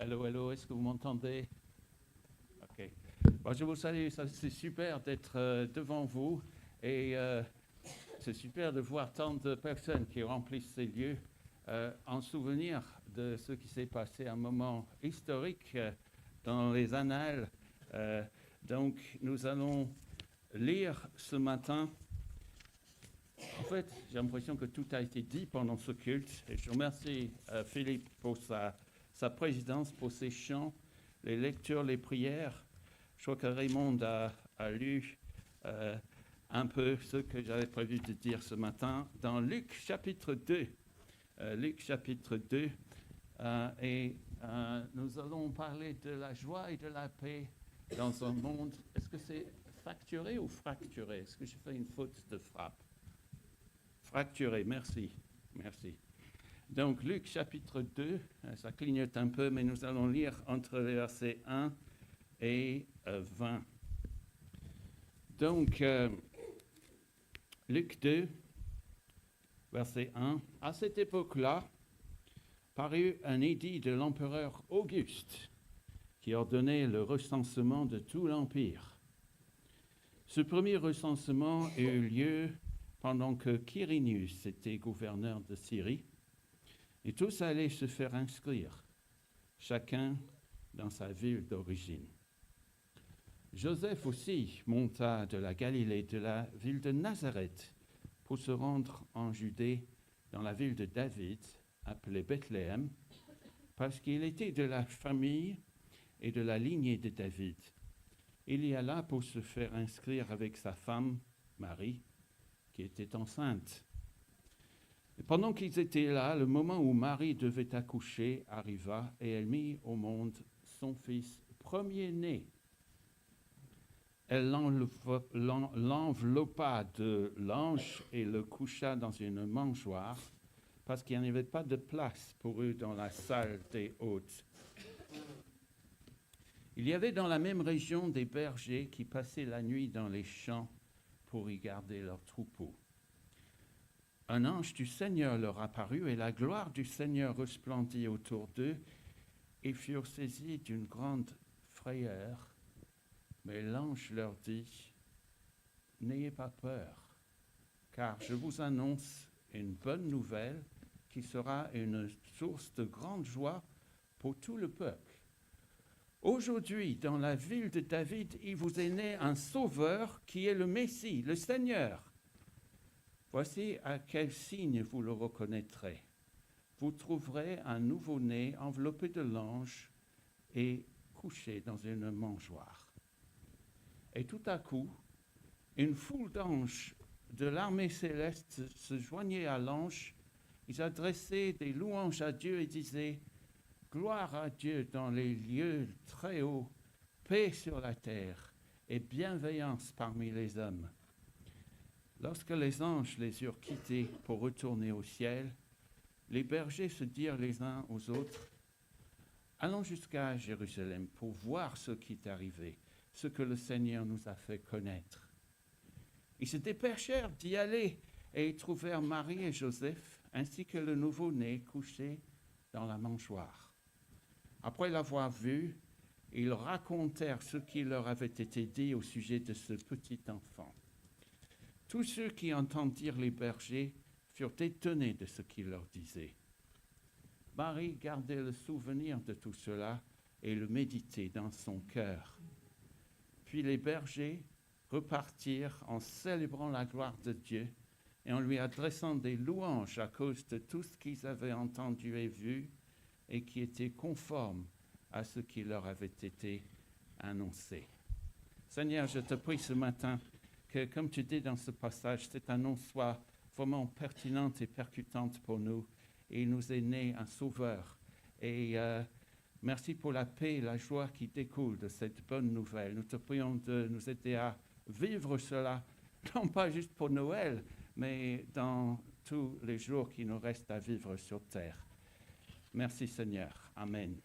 Hello, hello, est-ce que vous m'entendez? Ok. Bon, je vous salue, c'est super d'être devant vous et c'est super de voir tant de personnes qui remplissent ces lieux en souvenir de ce qui s'est passé, un moment historique dans les annales. Euh, donc, nous allons lire ce matin. En fait, j'ai l'impression que tout a été dit pendant ce culte et je remercie Philippe pour sa présidence, pour ses chants, les lectures, les prières. Je crois que Raymond a lu un peu ce que j'avais prévu de dire ce matin dans Luc chapitre 2. Luc chapitre 2. Et nous allons parler de la joie et de la paix dans un monde. Est-ce que c'est facturé ou fracturé? Est-ce que j'ai fait une faute de frappe? Fracturé, merci. Merci. Donc, Luc chapitre 2, ça clignote un peu, mais nous allons lire entre les versets 1 et 20. Donc, Luc 2, verset 1. À cette époque-là, parut un édit de l'empereur Auguste qui ordonnait le recensement de tout l'Empire. Ce premier recensement eut lieu pendant que Quirinius était gouverneur de Syrie, et tous allaient se faire inscrire, chacun dans sa ville d'origine. Joseph aussi monta de la Galilée, de la ville de Nazareth, pour se rendre en Judée, dans la ville de David, appelée Bethléem, parce qu'il était de la famille et de la lignée de David. Il y alla pour se faire inscrire avec sa femme, Marie, qui était enceinte. Et pendant qu'ils étaient là, le moment où Marie devait accoucher arriva et elle mit au monde son fils premier-né. Elle l'enveloppa de langes et le coucha dans une mangeoire parce qu'il n'y avait pas de place pour eux dans la salle des hôtes. Il y avait dans la même région des bergers qui passaient la nuit dans les champs pour y garder leurs troupeaux. Un ange du Seigneur leur apparut et la gloire du Seigneur resplendit autour d'eux et furent saisis d'une grande frayeur. Mais l'ange leur dit, « N'ayez pas peur, car je vous annonce une bonne nouvelle qui sera une source de grande joie pour tout le peuple. Aujourd'hui, dans la ville de David, il vous est né un sauveur qui est le Messie, le Seigneur. Voici à quel signe vous le reconnaîtrez. Vous trouverez un nouveau-né enveloppé de langes et couché dans une mangeoire. » Et tout à coup, une foule d'anges de l'armée céleste se joignait à l'ange. Ils adressaient des louanges à Dieu et disaient « Gloire à Dieu dans les lieux très hauts, paix sur la terre et bienveillance parmi les hommes. » Lorsque les anges les eurent quittés pour retourner au ciel, les bergers se dirent les uns aux autres, « Allons jusqu'à Jérusalem pour voir ce qui est arrivé, ce que le Seigneur nous a fait connaître. » Ils se dépêchèrent d'y aller et y trouvèrent Marie et Joseph, ainsi que le nouveau-né couché dans la mangeoire. Après l'avoir vu, ils racontèrent ce qui leur avait été dit au sujet de ce petit enfant. Tous ceux qui entendirent les bergers furent étonnés de ce qu'il leur disait. Marie gardait le souvenir de tout cela et le méditait dans son cœur. Puis les bergers repartirent en célébrant la gloire de Dieu et en lui adressant des louanges à cause de tout ce qu'ils avaient entendu et vu et qui était conforme à ce qui leur avait été annoncé. Seigneur, je te prie ce matin que, comme tu dis dans ce passage, cette annonce soit vraiment pertinente et percutante pour nous. Et il nous est né un sauveur. Et merci pour la paix et la joie qui découlent de cette bonne nouvelle. Nous te prions de nous aider à vivre cela, non pas juste pour Noël, mais dans tous les jours qui nous restent à vivre sur terre. Merci Seigneur. Amen.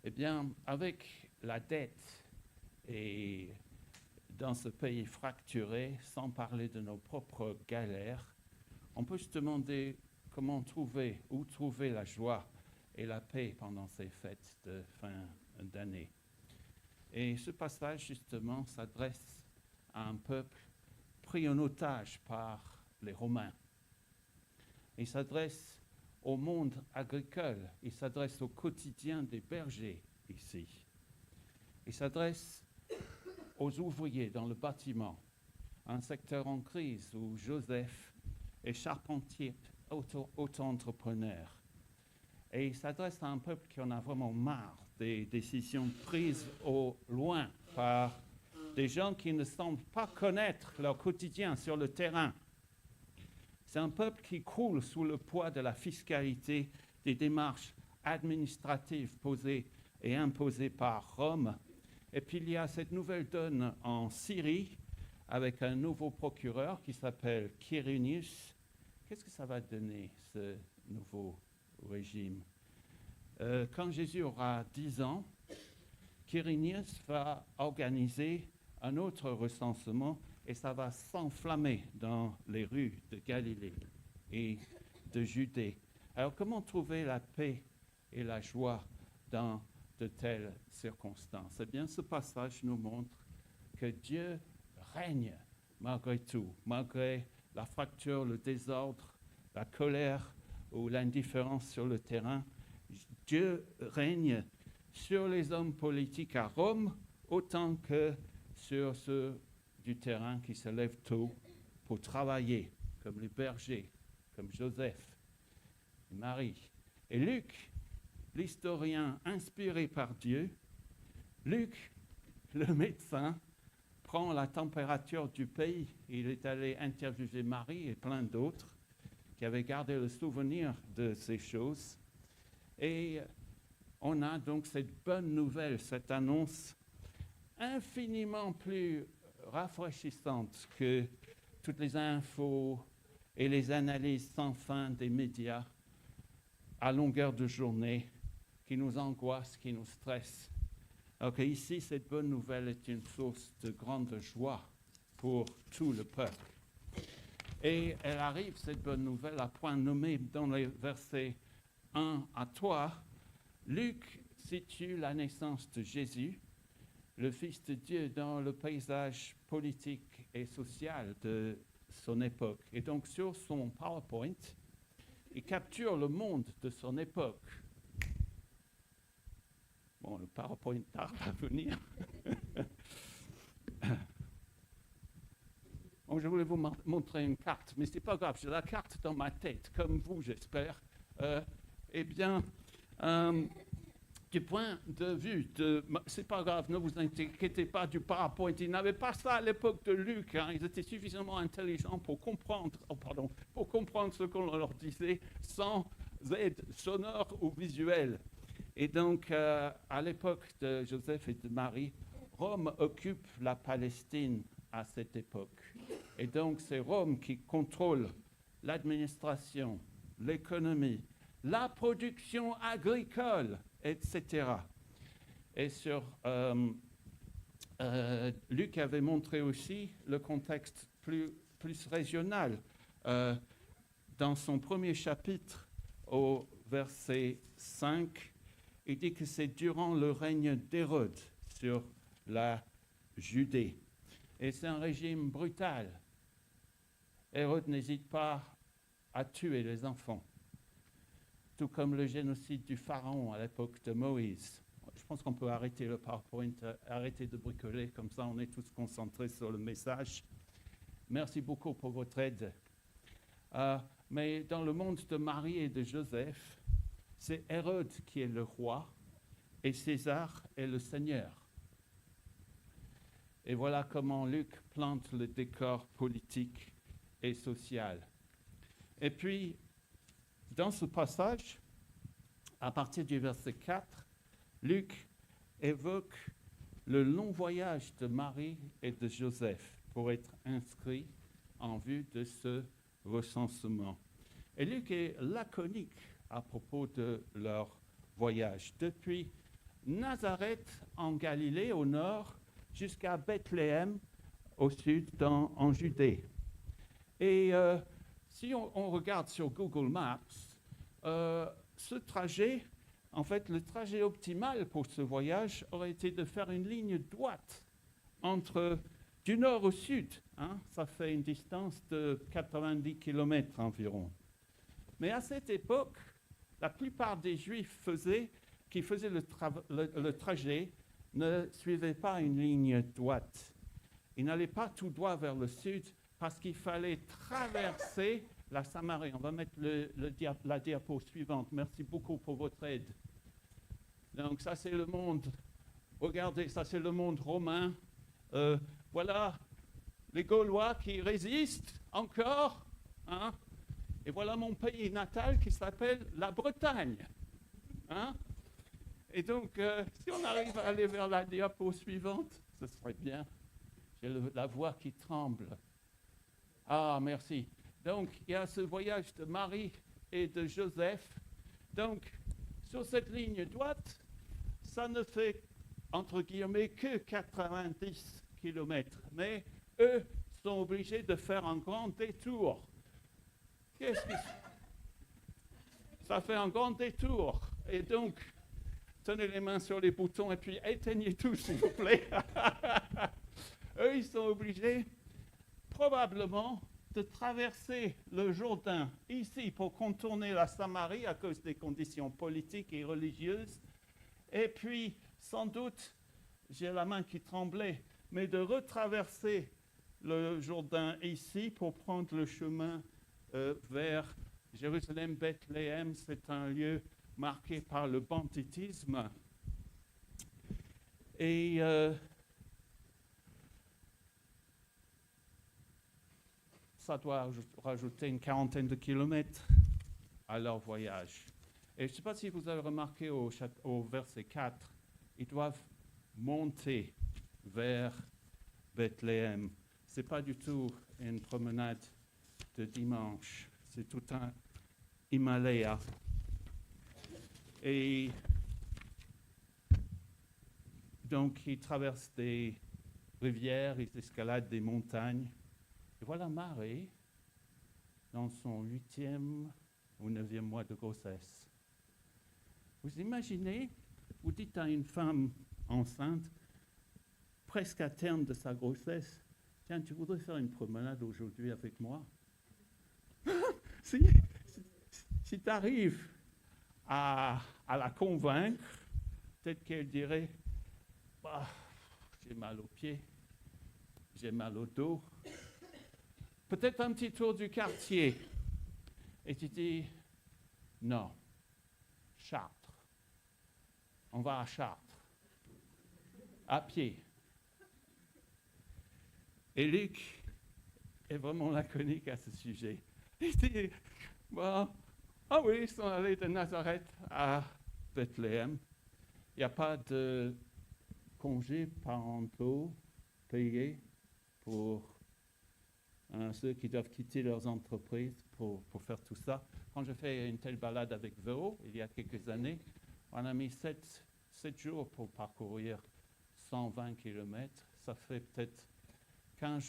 Eh bien, avec la dette et dans ce pays fracturé, sans parler de nos propres galères, on peut se demander comment trouver, où trouver la joie et la paix pendant ces fêtes de fin d'année. Et ce passage, justement, s'adresse à un peuple pris en otage par les Romains. Il s'adresse au monde agricole, il s'adresse au quotidien des bergers ici. Il s'adresse aux ouvriers dans le bâtiment, un secteur en crise où Joseph est charpentier, auto-entrepreneur. Et il s'adresse à un peuple qui en a vraiment marre des décisions prises au loin par des gens qui ne semblent pas connaître leur quotidien sur le terrain. C'est un peuple qui croule sous le poids de la fiscalité, des démarches administratives posées et imposées par Rome. Et puis il y a cette nouvelle donne en Syrie avec un nouveau procureur qui s'appelle Quirinius. Qu'est-ce que ça va donner, ce nouveau régime? Quand Jésus aura 10 ans, Quirinius va organiser un autre recensement et ça va s'enflammer dans les rues de Galilée et de Judée. Alors comment trouver la paix et la joie dans de telles circonstances? Eh bien, ce passage nous montre que Dieu règne malgré tout, malgré la fracture, le désordre, la colère ou l'indifférence sur le terrain. Dieu règne sur les hommes politiques à Rome autant que sur ceux du terrain qui se lèvent tôt pour travailler, comme les bergers, comme Joseph et Marie. Et Luc, l'historien inspiré par Dieu, Luc, le médecin, prend la température du pays. Il est allé interviewer Marie et plein d'autres qui avaient gardé le souvenir de ces choses. Et on a donc cette bonne nouvelle, cette annonce infiniment plus rafraîchissante que toutes les infos et les analyses sans fin des médias à longueur de journée qui nous angoissent, qui nous stressent. Alors qu'ici, cette bonne nouvelle est une source de grande joie pour tout le peuple. Et elle arrive, cette bonne nouvelle, à point nommé dans les versets 1 à 3. Luc situe la naissance de Jésus, le Fils de Dieu, dans le paysage politique et social de son époque. Et donc sur son PowerPoint, il capture le monde de son époque. Bon, le PowerPoint tarde à venir. Bon, je voulais vous montrer une carte, mais ce n'est pas grave, j'ai la carte dans ma tête, comme vous, j'espère. Eh bien, du point de vue c'est pas grave, ne vous inquiétez pas du PowerPoint. Ils n'avaient pas ça à l'époque de Luc. Hein. Ils étaient suffisamment intelligents pour comprendre, pour comprendre ce qu'on leur disait sans aide sonore ou visuelle. Et donc, à l'époque de Joseph et de Marie, Rome occupe la Palestine à cette époque. Et donc, c'est Rome qui contrôle l'administration, l'économie, la production agricole, etc. Et Luc avait montré aussi le contexte plus régional. Dans son premier chapitre, au verset 5, il dit que c'est durant le règne d'Hérode sur la Judée. Et c'est un régime brutal. Hérode n'hésite pas à tuer les enfants, tout comme le génocide du pharaon à l'époque de Moïse. Je pense qu'on peut arrêter le PowerPoint, arrêter de bricoler, comme ça on est tous concentrés sur le message. Merci beaucoup pour votre aide. Mais dans le monde de Marie et de Joseph, c'est Hérode qui est le roi et César est le seigneur. Et voilà comment Luc plante le décor politique et social. Et puis, dans ce passage, à partir du verset 4, Luc évoque le long voyage de Marie et de Joseph pour être inscrits en vue de ce recensement. Et Luc est laconique à propos de leur voyage, depuis Nazareth en Galilée au nord jusqu'à Bethléem au sud en Judée. Et si on regarde sur Google Maps, ce trajet En fait, le trajet optimal pour ce voyage aurait été de faire une ligne droite entre du nord au sud. Hein, ça fait une distance de 90 km environ. Mais à cette époque, la plupart des Juifs qui faisaient le trajet ne suivaient pas une ligne droite. Ils n'allaient pas tout droit vers le sud parce qu'il fallait traverser la Samarie. On va mettre la diapo suivante. Merci beaucoup pour votre aide. Donc ça, c'est le monde. Regardez, ça, c'est le monde romain. Voilà les Gaulois qui résistent encore. Hein? Et voilà mon pays natal qui s'appelle la Bretagne. Hein? Et donc, si on arrive à aller vers la diapo suivante, ce serait bien. J'ai la voix qui tremble. Ah, merci. Donc, il y a ce voyage de Marie et de Joseph. Donc, sur cette ligne droite, ça ne fait, entre guillemets, que 90 km. Mais eux sont obligés de faire un grand détour. Qu'est-ce que ça fait un grand détour. Et donc, tenez les mains sur les boutons et puis éteignez tout, s'il vous plaît. Eux, ils sont obligés, probablement, de traverser le Jourdain ici pour contourner la Samarie à cause des conditions politiques et religieuses. Et puis, sans doute, j'ai la main qui tremblait, mais de retraverser le Jourdain ici pour prendre le chemin vers Jérusalem, Bethléem. C'est un lieu marqué par le banditisme. Et ça doit rajouter une quarantaine de kilomètres à leur voyage. Et je ne sais pas si vous avez remarqué au verset 4, ils doivent monter vers Bethléem. Ce n'est pas du tout une promenade de dimanche, c'est tout un Himalaya. Et donc, ils traversent des rivières, ils escaladent des montagnes. Et voilà Marie dans son 8e ou 9e mois de grossesse. Vous imaginez, vous dites à une femme enceinte, presque à terme de sa grossesse, tiens, tu voudrais faire une promenade aujourd'hui avec moi? Si tu arrives à la convaincre, peut-être qu'elle dirait, bah, j'ai mal aux pieds, j'ai mal au dos. Peut-être un petit tour du quartier. Et tu dis, non, Chartres. On va à Chartres, à pied. Et Luc est vraiment laconique à ce sujet. Il dit, bon, ah oui, ils sont allés de Nazareth à Bethléem. Il n'y a pas de congés parentaux payés pour ceux qui doivent quitter leurs entreprises pour faire tout ça. Quand j'ai fait une telle balade avec Véro, il y a quelques années, on a mis 7 jours pour parcourir 120 km. Ça fait peut-être 15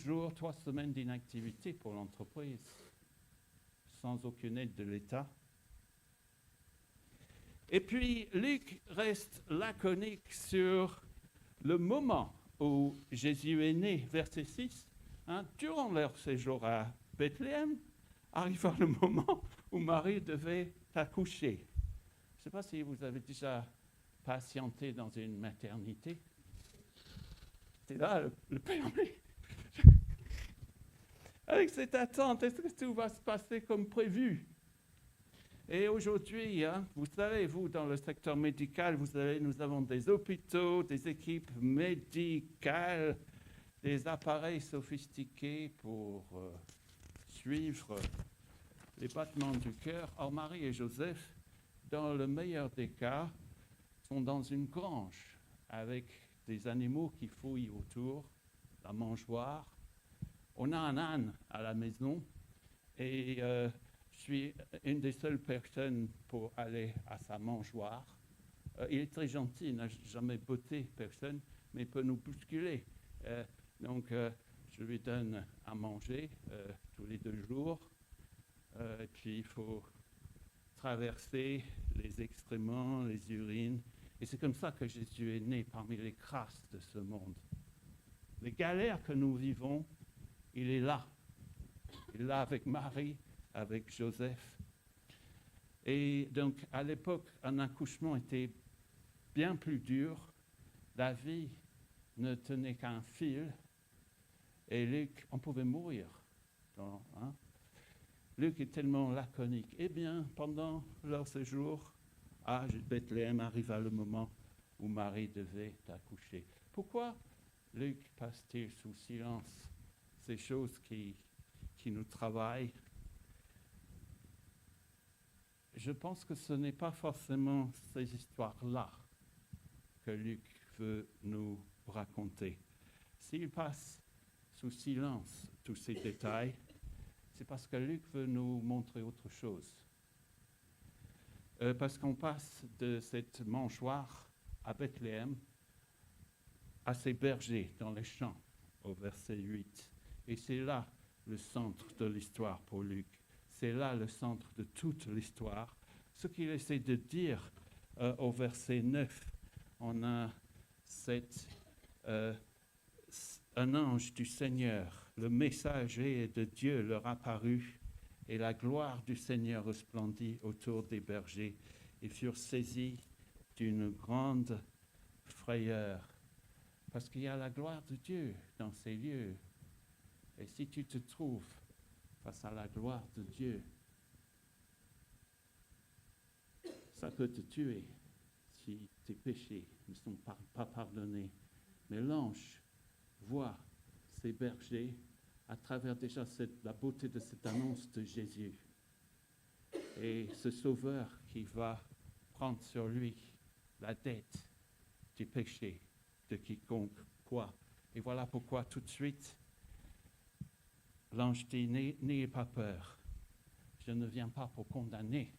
jours, 3 semaines d'inactivité pour l'entreprise, sans aucune aide de l'État. Et puis, Luc reste laconique sur le moment où Jésus est né, verset 6. Durant leur séjour à Bethléem, arriva le moment où Marie devait accoucher. Je ne sais pas si vous avez déjà patienté dans une maternité. C'est là le permis. Avec cette attente, est-ce que tout va se passer comme prévu? Et aujourd'hui, vous savez, vous, dans le secteur médical, nous avons des hôpitaux, des équipes médicales, des appareils sophistiqués pour suivre les battements du cœur. Or, Marie et Joseph, dans le meilleur des cas, sont dans une grange avec des animaux qui fouillent autour, la mangeoire. On a un âne à la maison et je suis une des seules personnes pour aller à sa mangeoire. Il est très gentil, il n'a jamais botté personne, mais il peut nous bousculer. Donc, je lui donne à manger tous les 2 jours. Et puis il faut traverser les excréments, les urines. Et c'est comme ça que Jésus est né parmi les crasses de ce monde. Les galères que nous vivons, il est là. Il est là avec Marie, avec Joseph. Et donc, à l'époque, un accouchement était bien plus dur. La vie ne tenait qu'à un fil. Et Luc, on pouvait mourir. Hein? Luc est tellement laconique. Eh bien, pendant leur séjour à Bethléem arriva le moment où Marie devait accoucher. Pourquoi Luc passe-t-il sous silence ces choses qui nous travaillent? Je pense que ce n'est pas forcément ces histoires-là que Luc veut nous raconter. S'il passe sous silence tous ces détails, c'est parce que Luc veut nous montrer autre chose. Parce qu'on passe de cette mangeoire à Bethléem à ces bergers dans les champs, au verset 8. Et c'est là le centre de l'histoire pour Luc. C'est là le centre de toute l'histoire. Ce qu'il essaie de dire au verset 9, on a un ange du Seigneur, le messager de Dieu leur apparut, et la gloire du Seigneur resplendit autour des bergers. Ils furent saisis d'une grande frayeur, parce qu'il y a la gloire de Dieu dans ces lieux. Et si tu te trouves face à la gloire de Dieu, ça peut te tuer si tes péchés ne sont pas pardonnés. Mais l'ange voit ces bergers à travers déjà la beauté de cette annonce de Jésus. Et ce sauveur qui va prendre sur lui la dette du péché de quiconque croit. Et voilà pourquoi tout de suite, l'ange dit, n'ayez pas peur. Je ne viens pas pour condamner.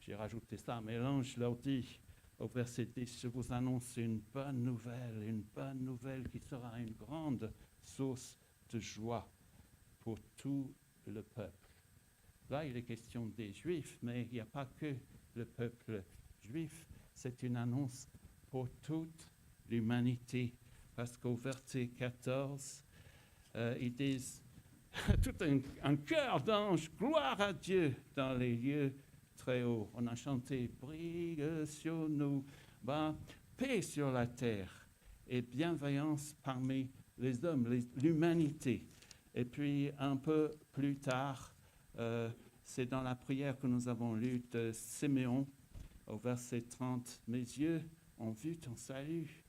J'ai rajouté ça, mais l'ange leur dit au verset 10, je vous annonce une bonne nouvelle qui sera une grande source de joie pour tout le peuple. Là, il est question des Juifs, mais il n'y a pas que le peuple juif. C'est une annonce pour toute l'humanité. Parce qu'au verset 14, ils disent tout un chœur d'anges, gloire à Dieu dans les lieux très hauts. On a chanté, brille sur nous, paix sur la terre et bienveillance parmi les hommes, l'humanité. Et puis un peu plus tard, c'est dans la prière que nous avons lue de Siméon, au verset 30, mes yeux ont vu ton salut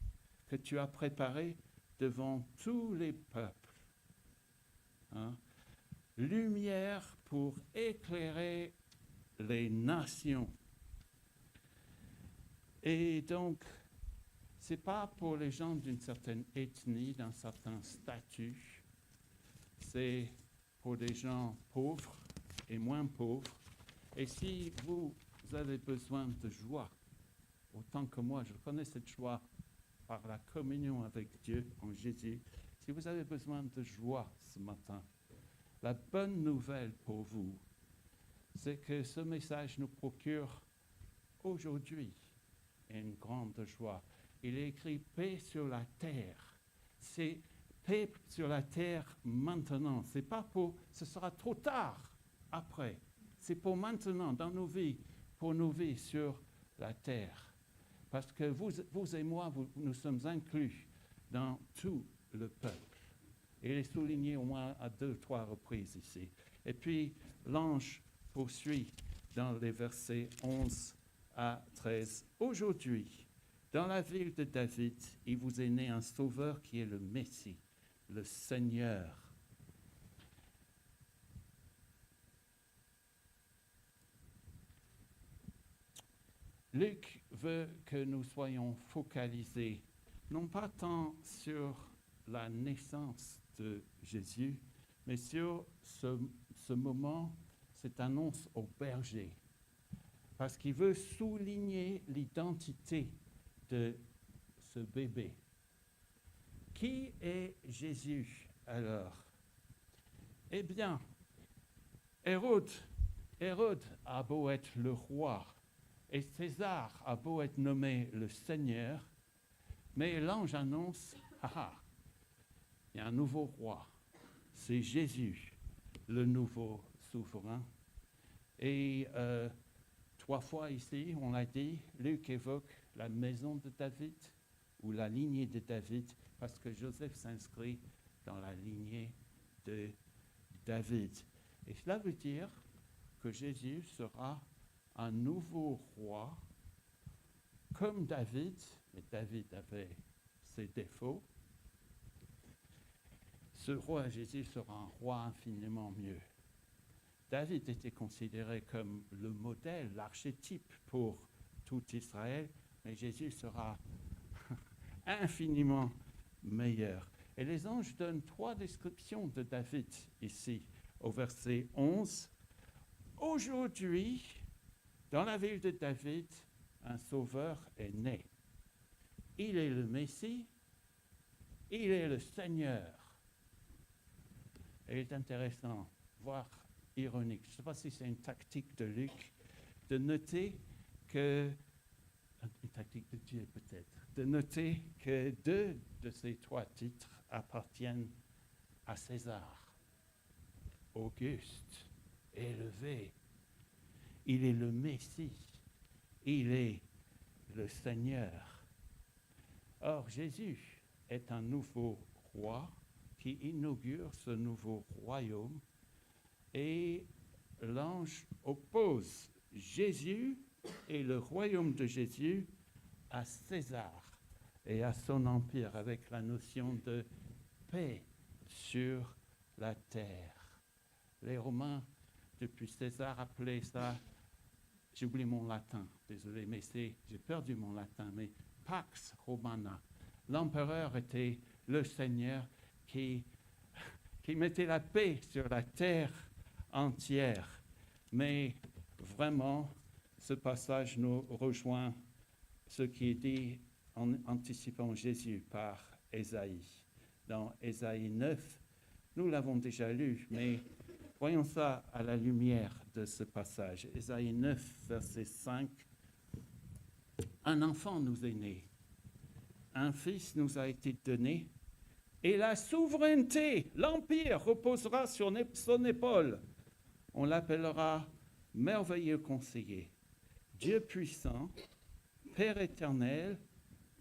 que tu as préparé devant tous les peuples. Hein? Lumière pour éclairer les nations. Et donc, ce n'est pas pour les gens d'une certaine ethnie, d'un certain statut. C'est pour des gens pauvres et moins pauvres. Et si vous avez besoin de joie, autant que moi, je connais cette joie par la communion avec Dieu en Jésus. Si vous avez besoin de joie ce matin, la bonne nouvelle pour vous, c'est que ce message nous procure aujourd'hui une grande joie. Il est écrit paix sur la terre. C'est paix sur la terre maintenant. C'est pas pour, ce sera trop tard après. C'est pour maintenant, dans nos vies, pour nos vies sur la terre. Parce que vous et moi, nous sommes inclus dans tout le peuple. Il est souligné au moins à 2 ou 3 reprises ici. Et puis, l'ange poursuit dans les versets 11 à 13. Aujourd'hui, dans la ville de David, il vous est né un sauveur qui est le Messie, le Seigneur. Luc veut que nous soyons focalisés, non pas tant sur la naissance de Jésus, mais sur ce moment, cette annonce au berger, parce qu'il veut souligner l'identité de ce bébé. Qui est Jésus alors? Eh bien, Hérode, Hérode a beau être le roi, et César a beau être nommé le Seigneur, mais l'ange annonce, ah ah, il y a un nouveau roi, c'est Jésus, le nouveau souverain. Et 3 fois ici, on l'a dit, Luc évoque la maison de David ou la lignée de David, parce que Joseph s'inscrit dans la lignée de David. Et cela veut dire que Jésus sera un nouveau roi, comme David, mais David avait ses défauts. Ce roi Jésus sera un roi infiniment mieux. David était considéré comme le modèle, l'archétype pour tout Israël, mais Jésus sera infiniment meilleur. Et les anges donnent 3 descriptions de David ici, au verset 11. Aujourd'hui, dans la ville de David, un sauveur est né. Il est le Messie, il est le Seigneur. Et il est intéressant, voire ironique, je ne sais pas si c'est une tactique de Luc, de noter que, une tactique de Dieu peut-être, de noter que 2 de ces 3 titres appartiennent à César. Auguste, élevé, il est le Messie, il est le Seigneur. Or, Jésus est un nouveau roi qui inaugure ce nouveau royaume et l'ange oppose Jésus et le royaume de Jésus à César et à son empire avec la notion de paix sur la terre. Les Romains, depuis César, appelaient ça, j'oublie mon latin, désolé, mais j'ai perdu mon latin, mais Pax Romana. L'empereur était le Seigneur qui mettait la paix sur la terre entière. Mais vraiment, ce passage nous rejoint ce qui est dit en anticipant Jésus par Ésaïe. Dans Ésaïe 9, nous l'avons déjà lu, mais voyons ça à la lumière de ce passage. Ésaïe 9, verset 5. Un enfant nous est né, un fils nous a été donné, et la souveraineté, l'empire reposera sur son épaule. On l'appellera merveilleux conseiller, Dieu puissant, Père éternel,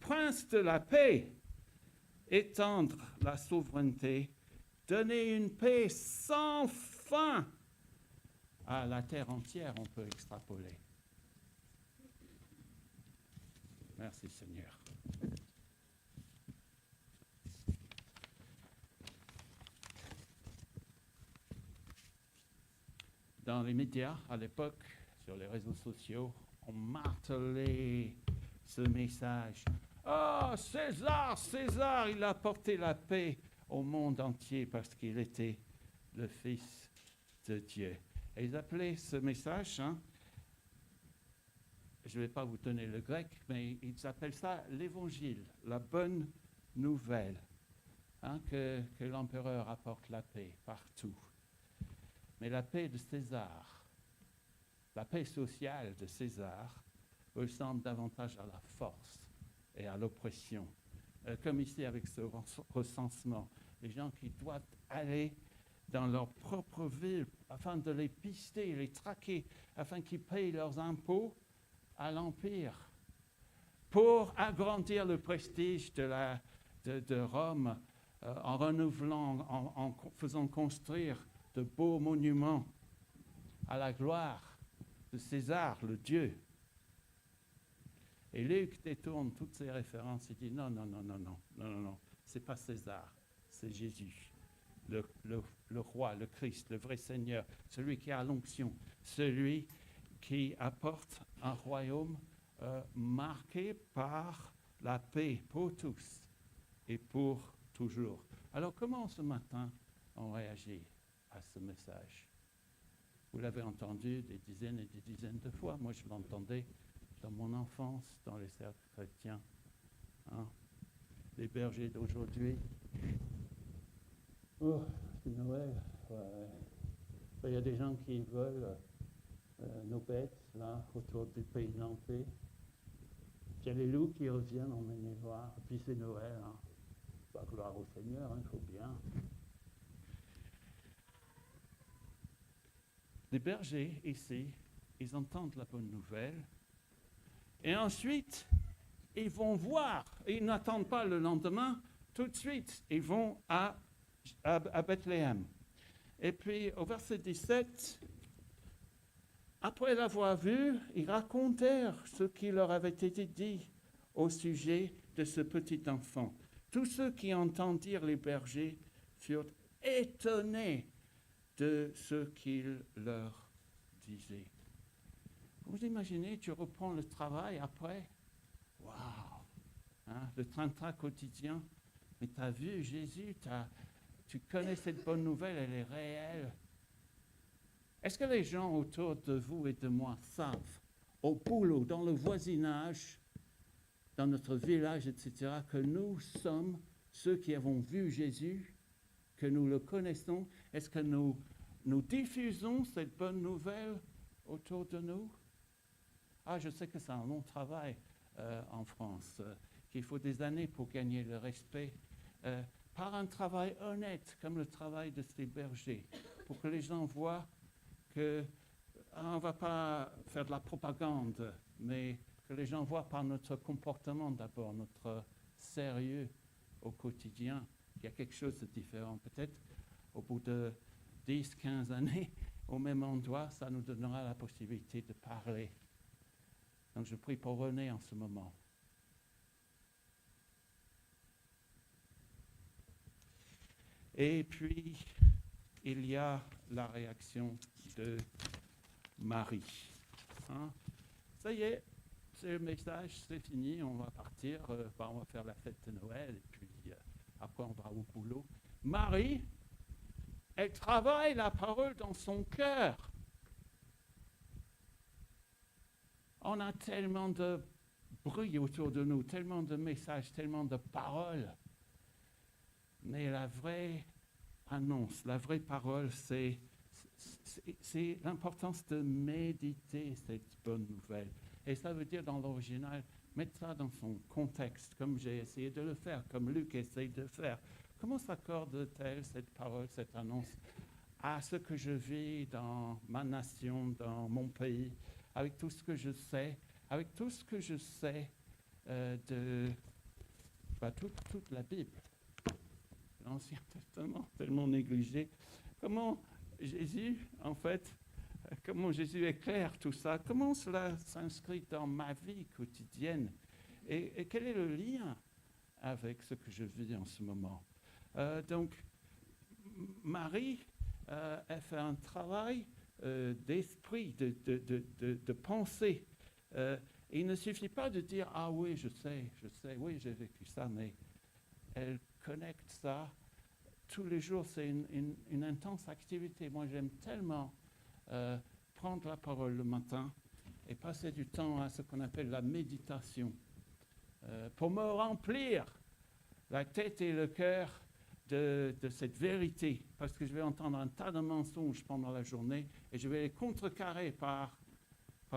prince de la paix, étendre la souveraineté, donner une paix sans fin à la terre entière, on peut extrapoler. Merci Seigneur. Dans les médias, à l'époque, sur les réseaux sociaux, on martelait ce message. Oh, César, César, il a apporté la paix au monde entier parce qu'il était le Fils de Dieu. Et ils appelaient ce message, je ne vais pas vous donner le grec, mais ils appellent ça l'évangile, la bonne nouvelle, que l'empereur apporte la paix partout. Mais la paix de César, la paix sociale de César, ressemble davantage à la force et à l'oppression. Comme ici avec ce recensement, les gens qui doivent aller dans leur propre ville afin de les pister, les traquer, afin qu'ils payent leurs impôts à l'Empire, pour agrandir le prestige de Rome, en renouvelant, en faisant construire de beaux monuments à la gloire de César, le Dieu. Et Luc détourne toutes ces références et dit non, c'est pas César, c'est Jésus, le roi, le Christ, le vrai Seigneur, celui qui a l'onction, celui qui apporte un royaume marqué par la paix pour tous et pour toujours. Alors comment ce matin on réagit à ce message? Vous l'avez entendu des dizaines et des dizaines de fois. Moi, je l'entendais dans mon enfance, dans les cercles chrétiens. Les bergers d'aujourd'hui. Oh, c'est Noël. Ouais. Il y a des gens qui veulent nos bêtes, là, autour du pays nantais. Il y a les loups qui reviennent, on les voir. Et puis c'est Noël. Hein. Bah, gloire au Seigneur, il faut bien. Les bergers, ici, ils entendent la bonne nouvelle. Et ensuite, ils vont voir. Ils n'attendent pas le lendemain. Tout de suite, ils vont à Bethléem. Et puis, au verset 17, après l'avoir vu, ils racontèrent ce qui leur avait été dit au sujet de ce petit enfant. Tous ceux qui entendirent les bergers furent étonnés de ce qu'il leur disait. Vous imaginez, tu reprends le travail après, waouh, hein, le train-train quotidien, mais tu as vu Jésus, tu connais cette bonne nouvelle, elle est réelle. Est-ce que les gens autour de vous et de moi savent, au boulot, dans le voisinage, dans notre village, etc., que nous sommes ceux qui avons vu Jésus, que nous le connaissons? Est-ce que nous diffusons cette bonne nouvelle autour de nous? Ah, je sais que c'est un long travail en France, qu'il faut des années pour gagner le respect, par un travail honnête, comme le travail de ces bergers, pour que les gens voient qu'on ne va pas faire de la propagande, mais que les gens voient par notre comportement d'abord, notre sérieux au quotidien, qu'il y a quelque chose de différent. Peut-être au bout de 10, 15 années, au même endroit, ça nous donnera la possibilité de parler. Donc je prie pour René en ce moment. Et puis, il y a la réaction de Marie. Hein? Ça y est, c'est le message, c'est fini, on va partir, on va faire la fête de Noël, et puis après on va au boulot. Marie, elle travaille la parole dans son cœur. On a tellement de bruit autour de nous, tellement de messages, tellement de paroles. Mais la vraie annonce, la vraie parole, c'est l'importance de méditer cette bonne nouvelle. Et ça veut dire dans l'original, mettre ça dans son contexte, comme j'ai essayé de le faire, comme Luc essaye de faire. Comment s'accorde-t-elle cette parole, cette annonce, à ce que je vis dans ma nation, dans mon pays, avec tout ce que je sais, avec tout ce que je sais de toute la Bible, l'Ancien Testament, tellement négligé. Comment Jésus, en fait, comment Jésus éclaire tout ça, comment cela s'inscrit dans ma vie quotidienne et quel est le lien avec ce que je vis en ce moment. Donc, Marie, elle fait un travail d'esprit, de pensée. Il ne suffit pas de dire « Ah oui, je sais, oui, j'ai vécu ça », mais elle connecte ça. Tous les jours, c'est une intense activité. Moi, j'aime tellement prendre la parole le matin et passer du temps à ce qu'on appelle la méditation, pour me remplir la tête et le cœur de cette vérité, parce que je vais entendre un tas de mensonges pendant la journée et je vais les contrecarrer par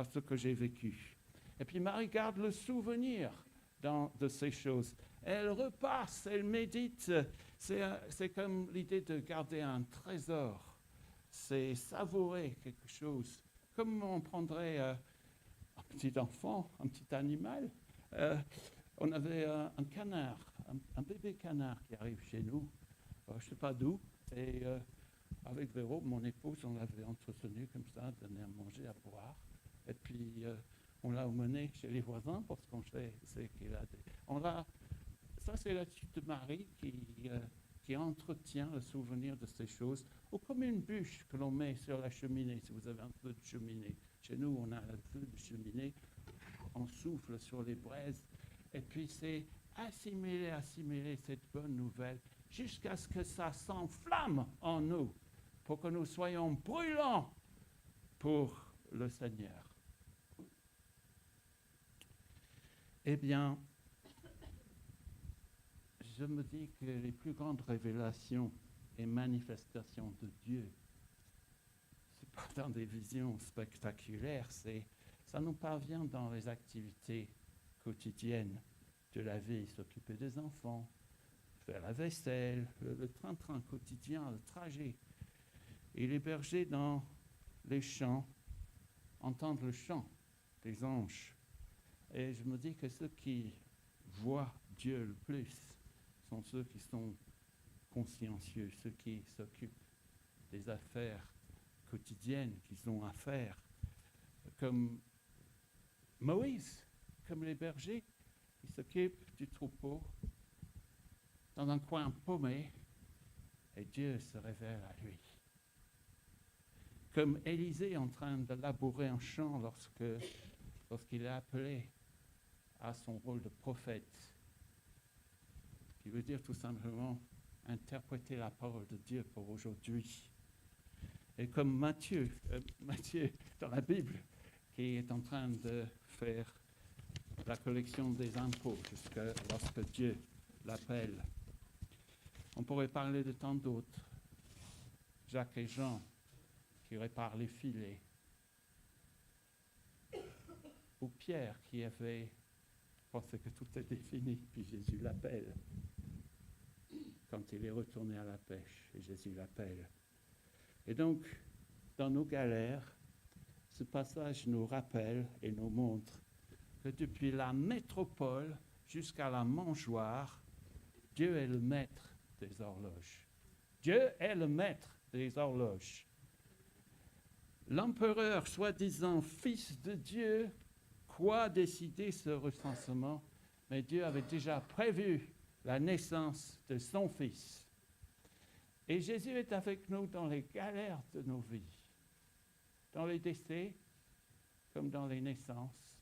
ce que j'ai vécu. Et puis Marie garde le souvenir de ces choses. Elle repasse, elle médite. C'est comme l'idée de garder un trésor. C'est savourer quelque chose. Comme on prendrait un petit enfant, un petit animal. On avait un canard, un bébé canard qui arrive chez nous, je ne sais pas d'où, et avec Véro, mon épouse, on l'avait entretenu comme ça, donné à manger, à boire, et puis on l'a emmené chez les voisins parce qu'on sait qu'il a des... Ça, c'est l'attitude de Marie qui entretient le souvenir de ces choses, ou comme une bûche que l'on met sur la cheminée, si vous avez un feu de cheminée. Chez nous, on a un feu de cheminée, on souffle sur les braises, et puis c'est assimiler cette bonne nouvelle jusqu'à ce que ça s'enflamme en nous, pour que nous soyons brûlants pour le Seigneur. Eh bien, je me dis que les plus grandes révélations et manifestations de Dieu pas dans des visions spectaculaires, ça nous parvient dans les activités quotidiennes de la vie, s'occuper des enfants, faire la vaisselle, le train-train quotidien, le trajet. Et les bergers dans les champs entendent le chant des anges. Et je me dis que ceux qui voient Dieu le plus sont ceux qui sont consciencieux, ceux qui s'occupent des affaires quotidiennes qu'ils ont à faire, comme Moïse, comme les bergers, ils s'occupent du troupeau dans un coin paumé et Dieu se révèle à lui. Comme Élisée en train de labourer un champ lorsqu'il est appelé à son rôle de prophète, qui veut dire tout simplement interpréter la parole de Dieu pour aujourd'hui. Et comme Matthieu dans la Bible, qui est en train de faire la collection des impôts jusqu'à lorsque Dieu l'appelle. On pourrait parler de tant d'autres. Jacques et Jean qui réparent les filets. Ou Pierre qui avait pensé que tout était fini, puis Jésus l'appelle. Quand il est retourné à la pêche, et Jésus l'appelle. Et donc, dans nos galères, ce passage nous rappelle et nous montre que depuis la métropole jusqu'à la mangeoire, Dieu est le maître des horloges. Dieu est le maître des horloges. L'empereur, soi-disant fils de Dieu, croit décider ce recensement, mais Dieu avait déjà prévu la naissance de son fils. Et Jésus est avec nous dans les galères de nos vies, dans les décès comme dans les naissances.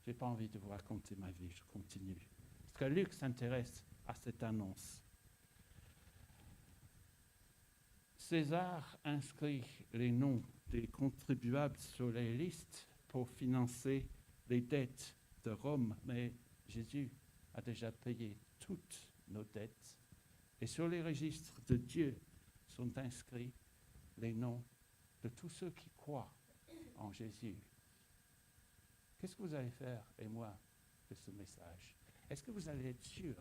Je n'ai pas envie de vous raconter ma vie, je continue. Parce que Luc s'intéresse à cette annonce. César inscrit les noms des contribuables sur les listes pour financer les dettes de Rome, mais Jésus a déjà payé toutes nos dettes. Et sur les registres de Dieu sont inscrits les noms de tous ceux qui croient en Jésus. Qu'est-ce que vous allez faire, et moi, de ce message? Est-ce que vous allez être sûr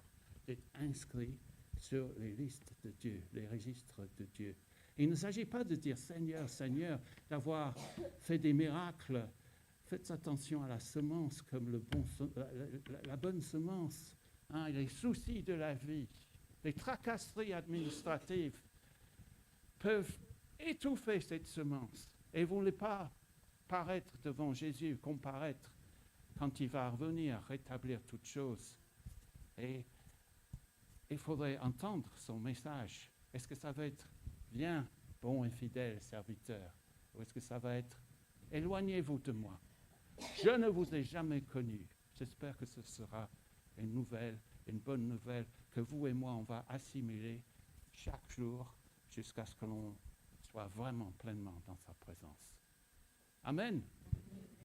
d'être inscrit sur les listes de Dieu, les registres de Dieu? Il ne s'agit pas de dire Seigneur, Seigneur, d'avoir fait des miracles. Faites attention à la semence comme la bonne semence. Les soucis de la vie, les tracasseries administratives peuvent étouffer cette semence. Et vous ne voulez pas paraître devant Jésus, comparaître quand il va revenir, rétablir toutes choses. Et il faudrait entendre son message. Est-ce que ça va être viens, bon et fidèle serviteur, ou est-ce que ça va être éloignez-vous de moi? Je ne vous ai jamais connu. J'espère que ce sera une bonne nouvelle, que vous et moi, on va assimiler chaque jour jusqu'à ce que l'on soit vraiment pleinement dans sa présence. Amen.